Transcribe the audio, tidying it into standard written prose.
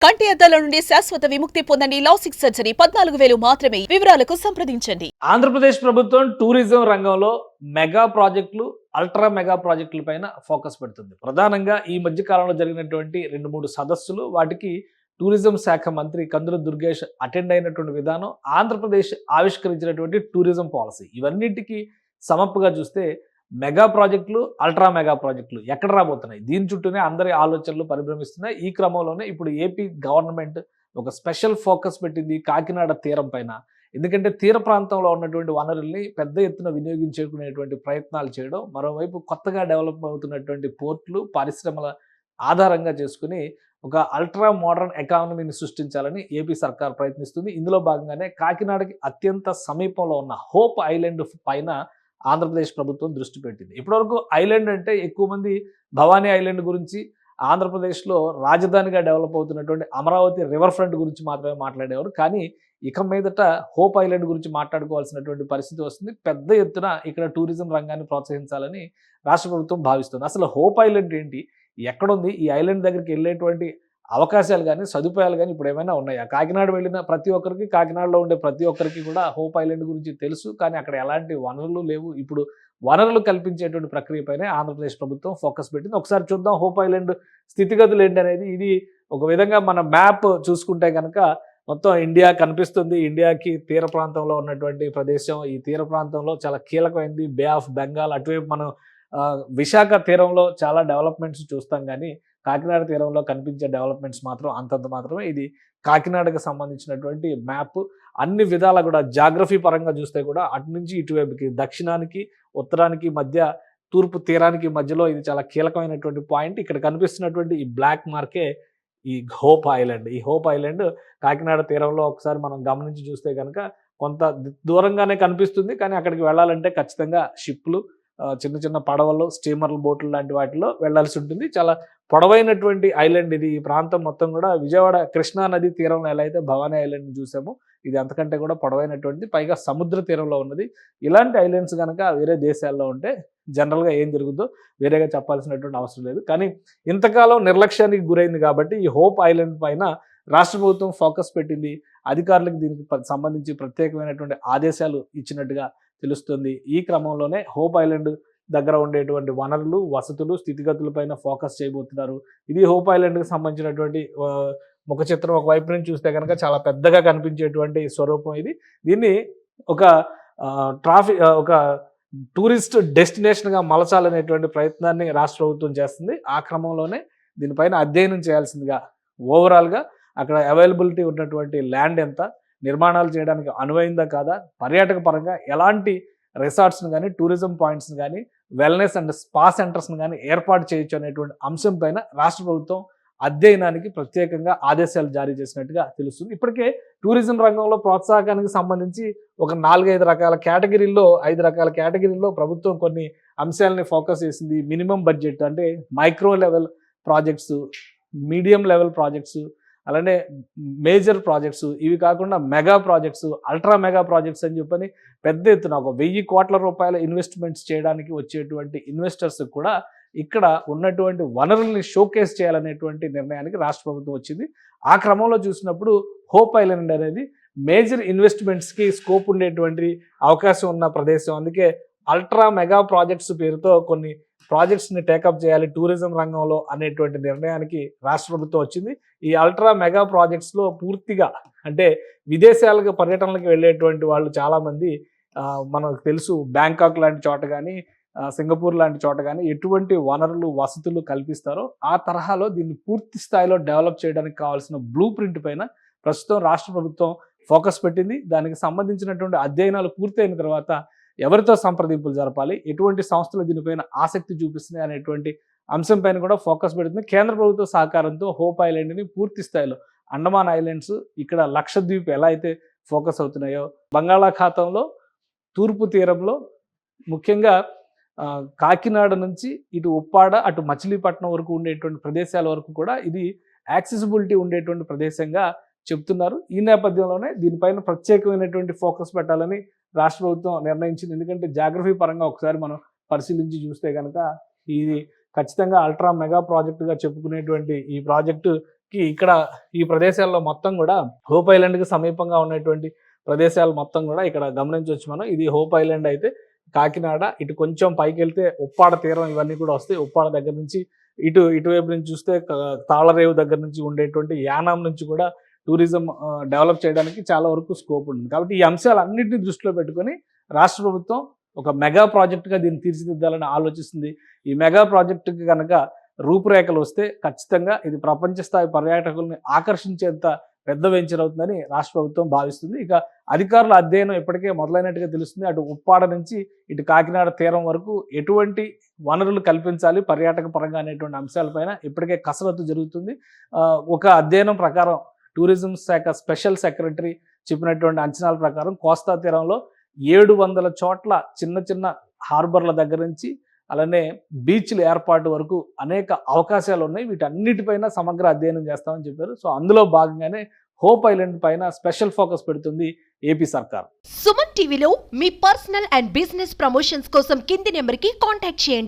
కంటి అద్దాల నుండి శాశ్వత విముక్తి పొందండి. లాసిక్ సర్జరీ 14,000 మాత్రమే. వివరాలకు సంప్రదించండి. ఆంధ్రప్రదేశ్ ప్రభుత్వం టూరిజం రంగంలో మెగా ప్రాజెక్టులు, అల్ట్రా మెగా ప్రాజెక్టుల పైన ఫోకస్ పెడుతుంది. ప్రధానంగా ఈ మధ్య కాలంలో జరిగినటువంటి 2-3 సదస్సులు, వాటికి టూరిజం శాఖ మంత్రి కందుల దుర్గేష్ అటెండ్ అయినటువంటి విధానం, ఆంధ్రప్రదేశ్ ఆవిష్కరించినటువంటి టూరిజం పాలసీ, ఇవన్నిటికీ సమప్పుగా చూస్తే మెగా ప్రాజెక్టులు, అల్ట్రా మెగా ప్రాజెక్టులు ఎక్కడ రాబోతున్నాయి? దీని చుట్టూనే అందరి ఆలోచనలు పరిభ్రమిస్తున్నాయి. ఈ క్రమంలోనే ఇప్పుడు ఏపీ గవర్నమెంట్ ఒక స్పెషల్ ఫోకస్ పెట్టింది కాకినాడ తీరం పైన. ఎందుకంటే తీర ప్రాంతంలో ఉన్నటువంటి వనరుల్ని పెద్ద ఎత్తున వినియోగించుకునేటువంటి ప్రయత్నాలు చేయడం, మరోవైపు కొత్తగా డెవలప్ అవుతున్నటువంటి పోర్టులు, పరిశ్రమల ఆధారంగా చేసుకుని ఒక అల్ట్రా మోడర్న్ ఎకానమీని సృష్టించాలని ఏపీ సర్కార్ ప్రయత్నిస్తుంది. ఇందులో భాగంగానే కాకినాడకి అత్యంత సమీపంలో ఉన్న హోప్ ఐలాండ్ పైన ఆంధ్రప్రదేశ్ ప్రభుత్వం దృష్టి పెట్టింది. ఇప్పటివరకు ఐలాండ్ అంటే ఎక్కువ మంది భవానీ ఐలాండ్ గురించి, ఆంధ్రప్రదేశ్లో రాజధానిగా డెవలప్ అవుతున్నటువంటి అమరావతి రివర్ ఫ్రంట్ గురించి మాత్రమే మాట్లాడేవారు. కానీ ఇక మీదట హోప్ ఐలాండ్ గురించి మాట్లాడుకోవాల్సినటువంటి పరిస్థితి వస్తుంది. పెద్ద ఎత్తున ఇక్కడ టూరిజం రంగాన్ని ప్రోత్సహించాలని రాష్ట్ర ప్రభుత్వం భావిస్తుంది. అసలు హోప్ ఐలాండ్ ఏంటి? ఎక్కడుంది? ఈ ఐలాండ్ దగ్గరికి వెళ్ళేటువంటి అవకాశాలు కానీ, సదుపాయాలు కానీ ఇప్పుడు ఏమైనా ఉన్నాయా? కాకినాడ వెళ్ళిన ప్రతి ఒక్కరికి, కాకినాడలో ఉండే ప్రతి ఒక్కరికి కూడా హోప్ ఐలాండ్ గురించి తెలుసు. కానీ అక్కడ ఎలాంటి వనరులు లేవు. ఇప్పుడు వనరులు కల్పించేటువంటి ప్రక్రియపైనే ఆంధ్రప్రదేశ్ ప్రభుత్వం ఫోకస్ పెట్టింది. ఒకసారి చూద్దాం హోప్ ఐలాండ్ స్థితిగతులు ఏంటి అనేది. ఇది ఒక విధంగా మన మ్యాప్ చూసుకుంటే కనుక మొత్తం ఇండియా కనిపిస్తుంది. ఇండియాకి తీర ప్రాంతంలో ఉన్నటువంటి ప్రదేశం. ఈ తీర ప్రాంతంలో చాలా కీలకమైంది. బే ఆఫ్ బెంగాల్, అటువైపు మనం విశాఖ తీరంలో చాలా డెవలప్మెంట్స్ చూస్తాం. కానీ కాకినాడ తీరంలో కనిపించే డెవలప్మెంట్స్ మాత్రం అంతంత మాత్రమే. ఇది కాకినాడకు సంబంధించినటువంటి మ్యాప్. అన్ని విధాలా కూడా జాగ్రఫీ పరంగా చూస్తే కూడా అటు నుంచి ఇటువైపుకి, దక్షిణానికి, ఉత్తరానికి మధ్య, తూర్పు తీరానికి మధ్యలో ఇది చాలా కీలకమైనటువంటి పాయింట్. ఇక్కడ కనిపిస్తున్నటువంటి ఈ బ్లాక్ మార్కే ఈ హోప్ ఐలాండ్. ఈ హోప్ ఐలాండ్ కాకినాడ తీరంలో ఒకసారి మనం గమనించి చూస్తే కనుక కొంత దూరంగానే కనిపిస్తుంది. కానీ అక్కడికి వెళ్ళాలంటే ఖచ్చితంగా షిప్లు, చిన్న చిన్న పడవలు, స్టీమర్లు, బోట్లు లాంటి వాటిలో వెళ్లాల్సి ఉంటుంది. చాలా పొడవైనటువంటి ఐలాండ్ ఇది. ఈ ప్రాంతం మొత్తం కూడా విజయవాడ కృష్ణా నది తీరంలో ఎలా అయితే భవానీ ఐలాండ్ చూసామో, ఇది అంతకంటే కూడా పొడవైనటువంటిది. పైగా సముద్ర తీరంలో ఉన్నది. ఇలాంటి ఐలాండ్స్ కనుక వేరే దేశాల్లో ఉంటే జనరల్గా ఏం జరుగుతుందో వేరేగా చెప్పాల్సినటువంటి అవసరం లేదు. కానీ ఇంతకాలం నిర్లక్ష్యానికి గురైంది కాబట్టి ఈ హోప్ ఐలాండ్ పైన రాష్ట్ర ప్రభుత్వం ఫోకస్ పెట్టింది. అధికారులకు దీనికి సంబంధించి ప్రత్యేకమైనటువంటి ఆదేశాలు ఇచ్చినట్టుగా తెలుస్తుంది. ఈ క్రమంలోనే హోప్ ఐలాండ్ దగ్గర ఉండేటువంటి వనరులు, వసతులు, స్థితిగతులపైన ఫోకస్ చేయబోతున్నారు. ఇది హోప్ ఐలాండ్కి సంబంధించినటువంటి ముఖ చిత్రం. ఒకవైపు నుంచి చూస్తే కనుక చాలా పెద్దగా కనిపించేటువంటి స్వరూపం ఇది. దీన్ని ఒక ఒక టూరిస్ట్ డెస్టినేషన్గా మలచాలనేటువంటి ప్రయత్నాన్ని రాష్ట్ర ప్రభుత్వం చేస్తుంది. ఆ క్రమంలోనే దీనిపైన అధ్యయనం చేయాల్సిందిగా, ఓవరాల్గా అక్కడ అవైలబిలిటీ ఉన్నటువంటి ల్యాండ్ ఎంత, నిర్మాణాలు చేయడానికి అనువైందా కాదా, పర్యాటక పరంగా ఎలాంటి రిసార్ట్స్ని కానీ, టూరిజం పాయింట్స్ని కానీ, వెల్నెస్ అండ్ స్పా సెంటర్స్ని కానీ ఏర్పాటు చేయొచ్చు అనేటువంటి అంశం పైన రాష్ట్ర ప్రభుత్వం అధ్యయనానికి ప్రత్యేకంగా ఆదేశాలు జారీ చేసినట్టుగా తెలుస్తుంది. ఇప్పటికే టూరిజం రంగంలో ప్రోత్సాహకానికి సంబంధించి ఒక 4-5 రకాల కేటగిరీల్లో, 5 రకాల కేటగిరీల్లో ప్రభుత్వం కొన్ని అంశాలని ఫోకస్ చేసింది. మినిమం బడ్జెట్ అంటే micro level projects, medium level projects, అలానే మేజర్ ప్రాజెక్ట్స్, ఇవి కాకుండా mega projects, ultra mega projects అని చెప్పని పెద్ద ఎత్తున ఒక 1000 కోట్ల రూపాయల ఇన్వెస్ట్మెంట్స్ చేయడానికి వచ్చేటువంటి ఇన్వెస్టర్స్ కూడా ఇక్కడ ఉన్నటువంటి వనరుల్ని షోకేస్ చేయాలనేటువంటి నిర్ణయానికి రాష్ట్ర ప్రభుత్వం వచ్చింది. ఆ క్రమంలో చూసినప్పుడు హోప్ ఐలాండ్ అనేది మేజర్ ఇన్వెస్ట్మెంట్స్కి స్కోప్ ఉండేటువంటి అవకాశం ఉన్న ప్రదేశం. అందుకే అల్ట్రా మెగా ప్రాజెక్ట్స్ పేరుతో కొన్ని ప్రాజెక్ట్స్ని టేకప్ చేయాలి టూరిజం రంగంలో అనేటువంటి నిర్ణయానికి రాష్ట్ర ప్రభుత్వం వచ్చింది. ఈ అల్ట్రా మెగా ప్రాజెక్ట్స్లో పూర్తిగా అంటే విదేశాలకు పర్యటనలకు వెళ్ళేటువంటి వాళ్ళు చాలామంది, మనకు తెలుసు బ్యాంకాక్ లాంటి చోట కానీ, సింగపూర్ లాంటి చోట కానీ ఎటువంటి వనరులు, వసతులు కల్పిస్తారో ఆ తరహాలో దీన్ని పూర్తి స్థాయిలో డెవలప్ చేయడానికి కావాల్సిన బ్లూ ప్రింట్ పైన ప్రస్తుతం రాష్ట్ర ప్రభుత్వం ఫోకస్ పెట్టింది. దానికి సంబంధించినటువంటి అధ్యయనాలు పూర్తయిన తర్వాత ఎవరితో సంప్రదింపులు జరపాలి, ఎటువంటి సంస్థలు దీనిపైన ఆసక్తి చూపిస్తున్నాయి అనేటువంటి అంశం పైన కూడా ఫోకస్ పెడుతుంది. కేంద్ర ప్రభుత్వ సహకారంతో హోప్ ఐలాండ్ని పూర్తి స్థాయిలో అండమాన్ ఐలాండ్స్, ఇక్కడ లక్షద్వీప్ ఎలా అయితే ఫోకస్ అవుతున్నాయో, బంగాళాఖాతంలో తూర్పు తీరంలో ముఖ్యంగా కాకినాడ నుంచి ఇటు ఉప్పాడ, అటు మచిలీపట్నం వరకు ఉండేటువంటి ప్రదేశాల వరకు కూడా ఇది యాక్సెసిబిలిటీ ఉండేటువంటి ప్రదేశంగా చెప్తున్నారు. ఈ నేపథ్యంలోనే దీనిపైన ప్రత్యేకమైనటువంటి ఫోకస్ పెట్టాలని రాష్ట్ర ప్రభుత్వం నిర్ణయించింది. ఎందుకంటే జాగ్రఫీ పరంగా ఒకసారి మనం పరిశీలించి చూస్తే కనుక ఇది ఖచ్చితంగా అల్ట్రా మెగా ప్రాజెక్టుగా చెప్పుకునేటువంటి ఈ ప్రాజెక్టు కి ఇక్కడ ఈ ప్రదేశాల్లో మొత్తం కూడా హోప్ ఐలాండ్కి సమీపంగా ఉన్నటువంటి ప్రదేశాలు మొత్తం కూడా ఇక్కడ గమనించవచ్చు మనం. ఇది హోప్ ఐలాండ్ అయితే కాకినాడ, ఇటు కొంచెం పైకి వెళ్తే ఉప్పాడ తీరం ఇవన్నీ కూడా వస్తాయి. ఉప్పాడ దగ్గర నుంచి ఇటువైపు నుంచి చూస్తే తాళరేవు దగ్గర నుంచి ఉండేటువంటి యానాం నుంచి కూడా టూరిజం డెవలప్ చేయడానికి చాలా వరకు స్కోప్ ఉంటుంది. కాబట్టి ఈ అంశాలన్నింటినీ దృష్టిలో పెట్టుకొని రాష్ట్ర ప్రభుత్వం ఒక మెగా ప్రాజెక్టుగా దీన్ని తీర్చిదిద్దాలని ఆలోచిస్తుంది. ఈ మెగా ప్రాజెక్టుకి కనుక రూపురేఖలు వస్తే ఖచ్చితంగా ఇది ప్రపంచ స్థాయి పర్యాటకుల్ని ఆకర్షించేంత పెద్ద వెంచర్ అవుతుందని రాష్ట్ర ప్రభుత్వం భావిస్తుంది. ఇక అధికారుల అధ్యయనం ఇప్పటికే మొదలైనట్టుగా తెలుస్తుంది. అటు ఉప్పాడ నుంచి ఇటు కాకినాడ తీరం వరకు ఎటువంటి వనరులు కల్పించాలి పర్యాటక పరంగా అనేటువంటి అంశాలపైన ఇప్పటికే కసరత్తు జరుగుతుంది. ఒక అధ్యయనం ప్రకారం టూరిజం శాఖ స్పెషల్ సెక్రటరీ చెప్పినటువంటి అంచనాల ప్రకారం కోస్తా తీరంలో 700 చోట్ల చిన్న చిన్న హార్బర్ల దగ్గర నుంచి అలానే బీచ్ల ఏర్పాటు వరకు అనేక అవకాశాలు ఉన్నాయి. వీటన్నిటిపైన సమగ్ర అధ్యయనం చేస్తామని చెప్పారు. సో అందులో భాగంగానే హోప్ ఐలాండ్ పైన స్పెషల్ ఫోకస్ పెడుతుంది ఏపీ సర్కార్. సుమన్ టీవీలో మీ పర్సనల్ అండ్ బిజినెస్ ప్రమోషన్స్ కోసం కింది నెంబర్కి కాంటాక్ట్ చేయండి.